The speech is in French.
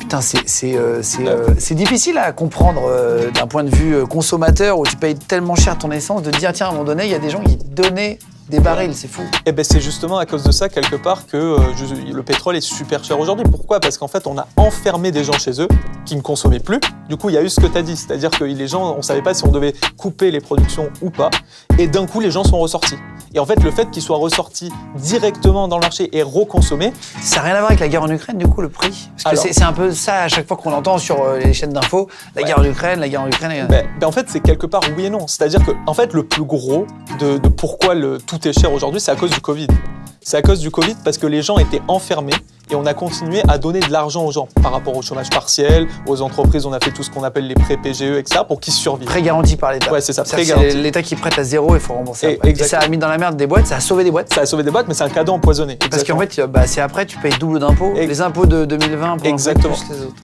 Putain, c'est difficile à comprendre d'un point de vue consommateur où tu payes tellement cher ton essence de te dire tiens, à un moment donné, il y a des gens qui donnaient des barils, c'est fou. Et ben c'est justement à cause de ça, quelque part, que le pétrole est super cher aujourd'hui. Pourquoi ? Parce qu'en fait, on a enfermé des gens chez eux qui ne consommaient plus. Du coup, il y a eu ce que tu as dit, c'est-à-dire que les gens, on ne savait pas si on devait couper les productions ou pas. Et d'un coup, les gens sont ressortis. Et en fait, le fait qu'ils soient ressortis directement dans le marché et reconsommés... Ça n'a rien à voir avec la guerre en Ukraine, du coup, le prix ? Parce que c'est un peu ça à chaque fois qu'on entend sur les chaînes d'infos, la guerre en Ukraine, la guerre en Ukraine... en fait, c'est quelque part oui et non. C'est-à-dire que, en fait, le plus gros de pourquoi tout est cher aujourd'hui, c'est à cause du Covid. C'est à cause du Covid parce que les gens étaient enfermés et on a continué à donner de l'argent aux gens par rapport au chômage partiel, aux entreprises, on a fait tout ce qu'on appelle les prêts PGE, etc. pour qu'ils survivent. Prêts garantis par l'État. Ouais, c'est ça, prêts garantis. garantis. C'est l'État qui prête à zéro et il faut rembourser après. Et ça a mis dans la merde des boîtes, ça a sauvé des boîtes. Ça a sauvé des boîtes, mais c'est un cadeau empoisonné. Parce qu'en fait, c'est après, tu payes double d'impôts. Les impôts de 2020 pour exactement. plus les autres.